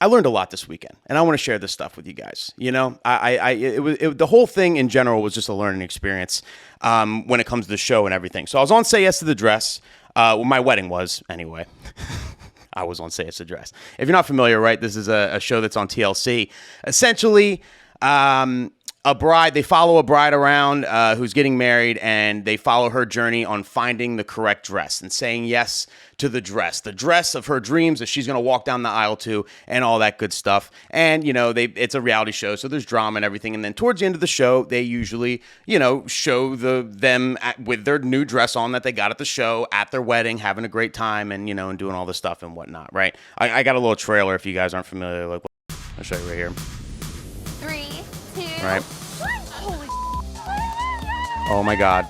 I learned a lot this weekend, and I want to share this stuff with you guys. You know, the whole thing in general was just a learning experience when it comes to the show and everything. So I was on Say Yes to the Dress. Well, my wedding was, anyway. I was on Say Yes to the Dress. If you're not familiar, right, this is a show that's on TLC. Essentially, they follow a bride around who's getting married, and they follow her journey on finding the correct dress and saying yes to the dress of her dreams that she's going to walk down the aisle to, and all that good stuff. And, you know, it's a reality show, so there's drama and everything. And then towards the end of the show, they usually, you know, show them with their new dress on that they got at the show, at their wedding, having a great time, and, you know, and doing all this stuff and whatnot, right? I got a little trailer if you guys aren't familiar. Like, I'll show you right here. 3, 2, Right. 1. Holy Oh my God.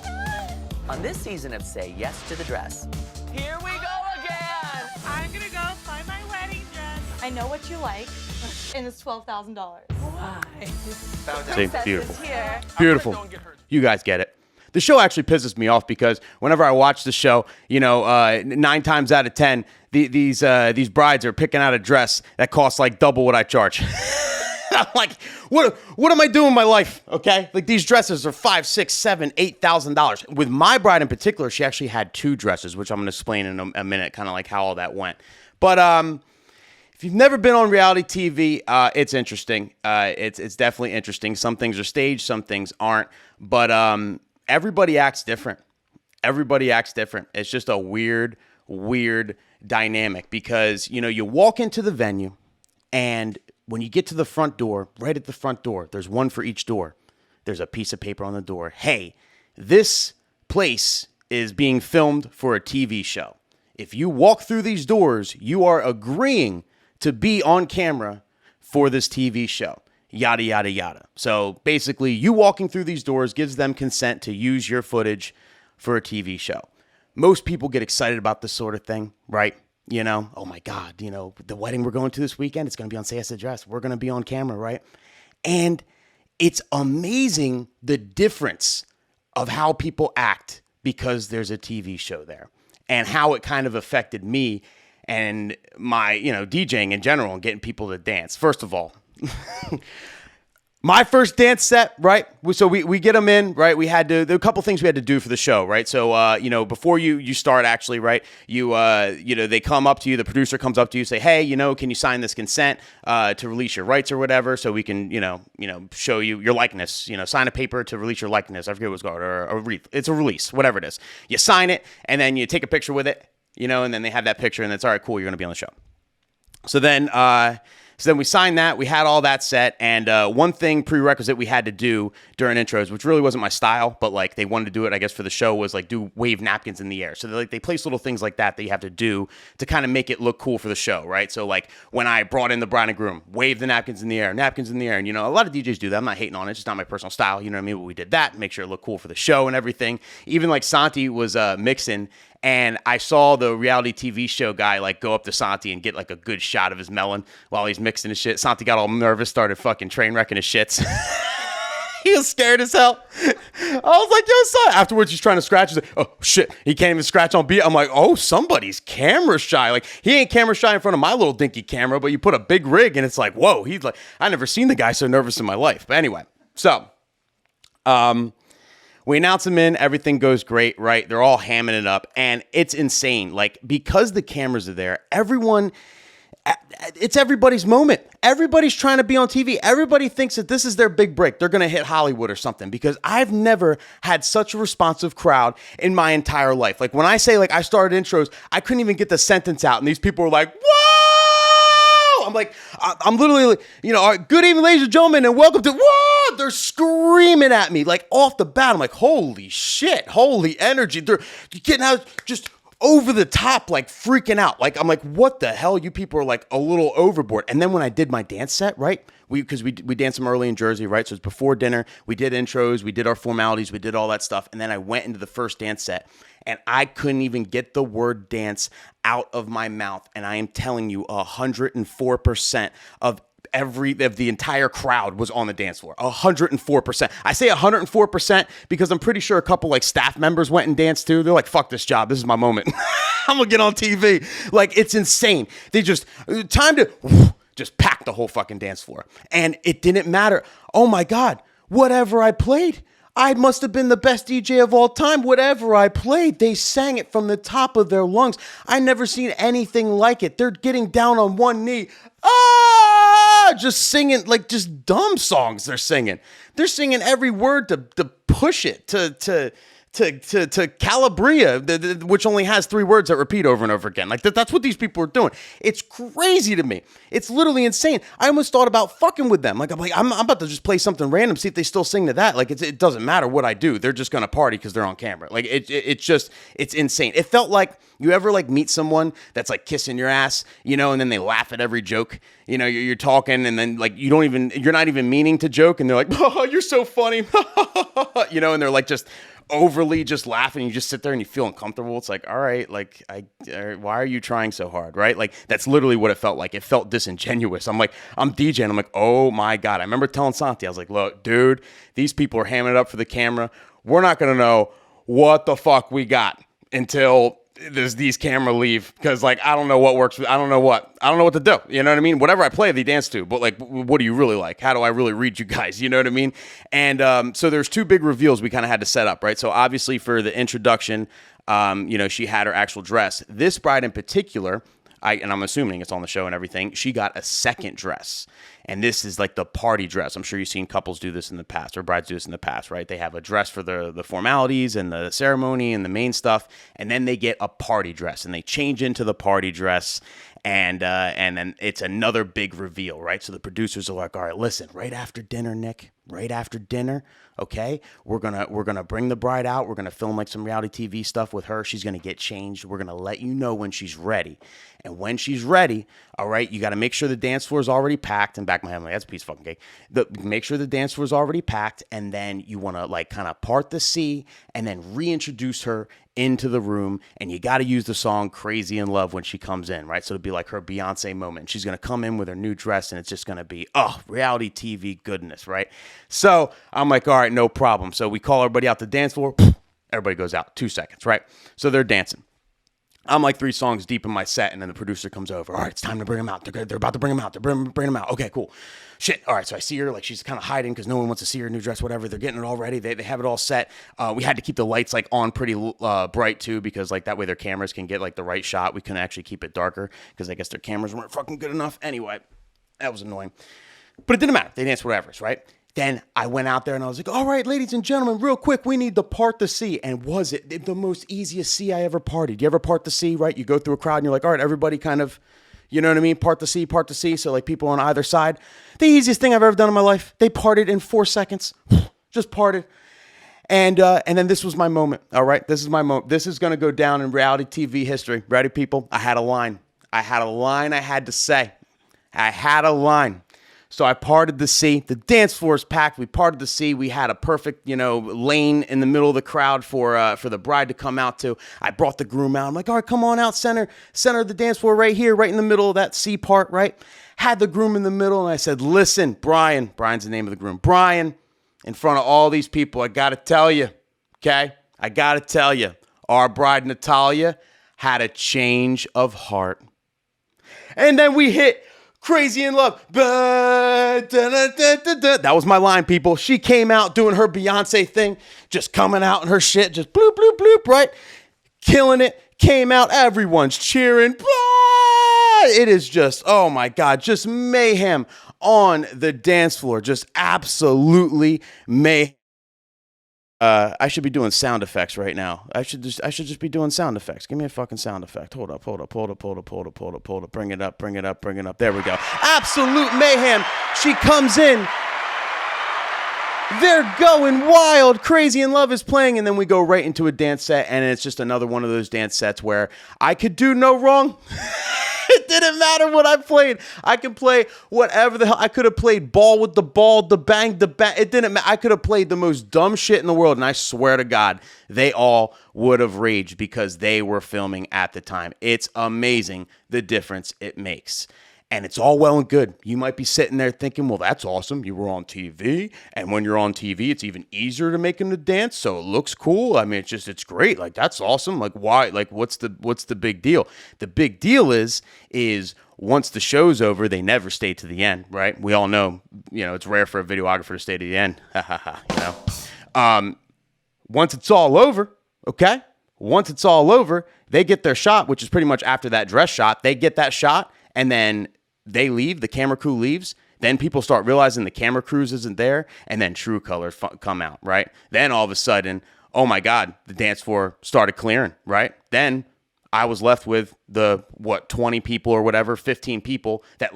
On this season of Say Yes to the Dress, here we go again! I'm gonna go find my wedding dress. I know what you like, and it's $12,000. Why? See, beautiful. Here. Beautiful. You guys get it. The show actually pisses me off because whenever I watch the show, you know, 9 times out of 10, these brides are picking out a dress that costs like double what I charge. I'm like, what am I doing with my life? Okay, like these dresses are $5,000, $6,000, $7,000, $8,000. With my bride in particular, she actually had 2 dresses, which I'm going to explain in a minute, kind of like how all that went. But if you've never been on reality TV, it's interesting. It's definitely interesting. Some things are staged, some things aren't. But everybody acts different. Everybody acts different. It's just a weird dynamic because, you know, you walk into the venue, and when you get to the front door, right at the front door, there's one for each door. There's a piece of paper on the door. Hey, this place is being filmed for a TV show. If you walk through these doors, you are agreeing to be on camera for this TV show. Yada, yada, yada. So basically, you walking through these doors gives them consent to use your footage for a TV show. Most people get excited about this sort of thing, right? You know, oh my God, you know, the wedding we're going to this weekend, it's going to be on Say Yes to the Dress. We're going to be on camera, right? And it's amazing the difference of how people act because there's a TV show there and how it kind of affected me and my, you know, DJing in general and getting people to dance. First of all, my first dance set, right? So we get them in, right? We had to, there were a couple things we had to do for the show, right? So, you know, before you start actually, right? You know, they come up to you, the producer comes up to you, say, hey, you know, can you sign this consent to release your rights or whatever? So we can, you know, show you your likeness, you know, sign a paper to release your likeness. I forget what it's called, or a wreath. It's a release, whatever it is. You sign it and then you take a picture with it, you know, and then they have that picture and it's all right, cool, you're going to be on the show. So then we signed that. We had all that set. And one thing prerequisite we had to do during intros, which really wasn't my style, but like they wanted to do it, I guess, for the show, was like do wave napkins in the air. So they place little things like that you have to do to kind of make it look cool for the show, right? So like when I brought in the bride and groom, wave the napkins in the air. And, you know, a lot of DJs do that. I'm not hating on it. It's just not my personal style. You know what I mean? But we did that, make sure it looked cool for the show and everything. Even like Santi was mixing. And I saw the reality TV show guy like go up to Santi and get like a good shot of his melon while he's mixing his shit. Santi got all nervous, started fucking train wrecking his shits. He was scared as hell. I was like, yo, son. Afterwards, he's trying to scratch. He's like, oh, shit. He can't even scratch on beat. I'm like, oh, somebody's camera shy. Like, he ain't camera shy in front of my little dinky camera, but you put a big rig and it's like, whoa. He's like, I never seen the guy so nervous in my life. But anyway, so, we announce them in, everything goes great, right? They're all hamming it up, and it's insane. Like, because the cameras are there, it's everybody's moment. Everybody's trying to be on TV. Everybody thinks that this is their big break. They're going to hit Hollywood or something, because I've never had such a responsive crowd in my entire life. Like, when I say, like, I started intros, I couldn't even get the sentence out, and these people were like, whoa! I'm like, I'm literally like, you know, all right, good evening, ladies and gentlemen, and welcome to, whoa! They're screaming at me, like, off the bat. I'm like, holy shit, holy energy. They're getting out just over the top, like freaking out. Like, I'm like, what the hell? You people are like a little overboard. And then when I did my dance set, right? Because we danced them early in Jersey, right? So it's before dinner. We did intros. We did our formalities. We did all that stuff. And then I went into the first dance set, and I couldn't even get the word dance out of my mouth. And I am telling you, 104% of the entire crowd was on the dance floor. 104%. I say 104% because I'm pretty sure a couple like staff members went and danced too. They're like, fuck this job. This is my moment. I'm gonna get on TV. Like, it's insane. They just, time to just packed the whole fucking dance floor. And it didn't matter. Oh my God, whatever I played, I must have been the best DJ of all time. Whatever I played, they sang it from the top of their lungs. I never seen anything like it. They're getting down on one knee. Just singing, like just dumb songs they're singing. They're singing every word to push it, to Calabria, which only has 3 words that repeat over and over again. Like that's what these people are doing. It's crazy to me. It's literally insane. I almost thought about fucking with them. I'm about to just play something random, see if they still sing to that. Like it doesn't matter what I do. They're just gonna party because they're on camera. Like it's insane. It felt like, you ever like meet someone that's like kissing your ass, you know, and then they laugh at every joke. You know, you're talking and then like you're not even meaning to joke, and they're like, oh, you're so funny, you know, and they're like just overly just laughing. You just sit there and you feel uncomfortable. It's like, all right, like why are you trying so hard, right? Like that's literally what it felt like. It felt disingenuous. I'm DJing. I'm like, oh my God. I remember telling Santi, I was like, look, dude, these people are hamming it up for the camera. We're not gonna know what the fuck we got until these camera leave, because like I don't know what works. I don't know what to do. You know what I mean? Whatever I play, they dance to. But like, what do you really like? How do I really read you guys? You know what I mean? And so there's 2 big reveals we kind of had to set up, right? So obviously for the introduction, you know, she had her actual dress. This bride in particular, and I'm assuming it's on the show and everything, she got a second dress. And this is like the party dress. I'm sure you've seen couples do this in the past, or brides do this in the past, right? They have a dress for the formalities and the ceremony and the main stuff, and then they get a party dress, and they change into the party dress, and then it's another big reveal, right? So the producers are like, all right, listen, right after dinner, Nick, right after dinner, okay, we're gonna bring the bride out. We're gonna film like some reality TV stuff with her. She's gonna get changed. We're gonna let you know when she's ready. And when she's ready, all right, you got to make sure the dance floor is already packed. And back in my head, I'm like, that's a piece of fucking cake. Make sure the dance floor is already packed, and then you want to like kind of part the sea and then reintroduce her into the room. And you got to use the song "Crazy in Love" when she comes in, right? So it'll be like her Beyonce moment. She's gonna come in with her new dress, and it's just gonna be reality TV goodness, right? So I'm like, all right, no problem. So we call everybody out the dance floor. Everybody goes out 2 seconds, right? So they're dancing. I'm like 3 songs deep in my set, and then the producer comes over. All right, it's time to bring them out. They're about to bring them out. They're bringing them out. Okay, cool. Shit. All right, so I see her. Like, she's kind of hiding because no one wants to see her new dress, whatever. They're getting it all ready. They have it all set. We had to keep the lights, like, on pretty bright, too, because, like, that way their cameras can get, like, the right shot. We couldn't actually keep it darker because I guess their cameras weren't fucking good enough. Anyway, that was annoying. But it didn't matter. They danced whatever, right? Then I went out there and I was like, all right, ladies and gentlemen, real quick, we need to part the sea. And was it the most easiest sea I ever partied? You ever part the sea, right? You go through a crowd and you're like, all right, everybody kind of, you know what I mean? Part the sea. So like people on either side. The easiest thing I've ever done in my life. They parted in 4 seconds. Just parted. And then this was my moment. All right, this is my moment. This is going to go down in reality TV history. Ready, people? I had a line. I had to say. I had a line. So I parted the sea. The dance floor is packed. We parted the sea. We had a perfect, lane in the middle of the crowd for the bride to come out to. I brought the groom out. I'm like, all right, come on out, center of the dance floor right here, right in the middle of that sea part, right? Had the groom in the middle, and I said, listen, Brian's the name of the groom. Brian, in front of all these people, I got to tell you, okay? Our bride, Natalia, had a change of heart. And then we hit Crazy in Love. That was my line, people. She came out doing her Beyonce thing, just coming out in her shit, just bloop, bloop, bloop, right? Killing it. Came out. Everyone's cheering. It is just, oh my God, just mayhem on the dance floor. Just absolutely mayhem. I should be doing sound effects right now. I should just be doing sound effects. Give me a fucking sound effect. Hold up. Bring it up. There we go. Absolute mayhem. She comes in. They're going wild. Crazy in Love is playing, and then we go right into a dance set, and it's just another one of those dance sets where I could do no wrong. It didn't matter what I played. I could play whatever the hell. I could have played ball with the ball, the bang, the bang. It didn't matter. I could have played the most dumb shit in the world, and I swear to God, they all would have raged because they were filming at the time. It's amazing the difference it makes. And it's all well and good. You might be sitting there thinking, well, that's awesome. You were on TV. And when you're on TV, it's even easier to make them to dance. So it looks cool. I mean, it's great. Like, that's awesome. Like, why? Like, what's the big deal? The big deal is once the show's over, they never stay to the end, right? We all know, it's rare for a videographer to stay to the end. Once it's all over, okay? Once it's all over, they get their shot, which is pretty much after that dress shot. They get that shot, and then they leave, the camera crew leaves, then people start realizing the camera crews isn't there, and then true colors come out, right? Then all of a sudden, oh my God, the dance floor started clearing, right? Then I was left with 20 people or whatever, 15 people that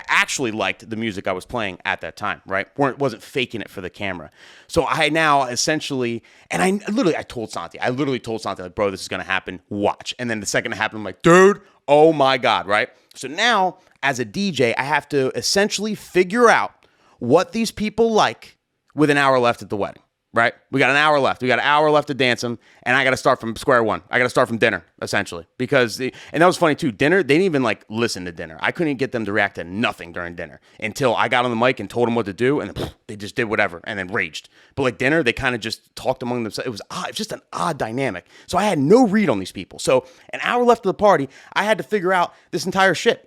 actually liked the music I was playing at that time, right? Wasn't faking it for the camera. So I now essentially, and I told Santi, like, bro, this is going to happen, watch. And then the second it happened, I'm like, dude, oh my God, right? So now, as a DJ, I have to essentially figure out what these people like with an hour left at the wedding, right? We got an hour left. We got an hour left to dance them, and I got to start from square one. I got to start from dinner, essentially, and that was funny too. Dinner, they didn't even listen to dinner. I couldn't get them to react to nothing during dinner until I got on the mic and told them what to do, and then they just did whatever and then raged. But dinner, they kind of just talked among themselves. It was odd. It was just an odd dynamic. So I had no read on these people. So an hour left of the party, I had to figure out this entire shit.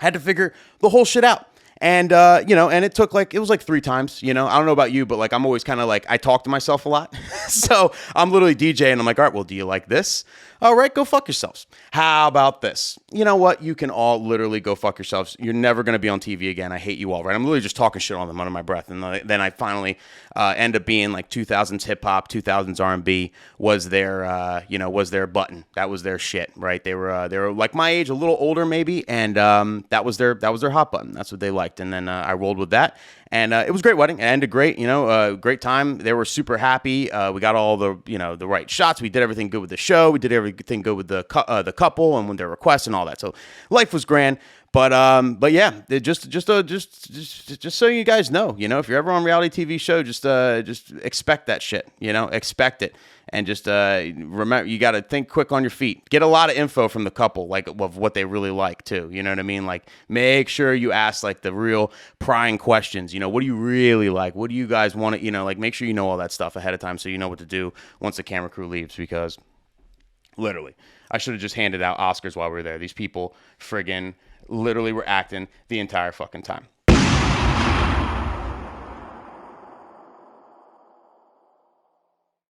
I had to figure the whole shit out. And, and it took it was 3 times, I don't know about you, but I'm always kind of I talk to myself a lot. So I'm literally DJing. I'm like, all right, well, do you like this? All right, go fuck yourselves. How about this? You know what? You can all literally go fuck yourselves. You're never going to be on TV again. I hate you all, right? I'm literally just talking shit on them under my breath. And then I finally end up being 2000s hip hop, 2000s R&B was their button. That was their shit, right? They were like my age, a little older maybe. And that was their hot button. That's what they liked. And then I rolled with that. And it was a great wedding. It ended great, great time. They were super happy. We got all the, the right shots. We did everything good with the show. We did everything good with the couple and with their requests and all that. So life was grand. But yeah, just so you guys know, if you're ever on a reality TV show, just expect that shit, expect it. And just remember, you got to think quick on your feet. Get a lot of info from the couple, of what they really like too. You know what I mean? Make sure you ask the real prying questions. What do you really like? What do you guys want to? Make sure you know all that stuff ahead of time so you know what to do once the camera crew leaves. Because literally, I should have just handed out Oscars while we were there. These people friggin' literally were acting the entire fucking time.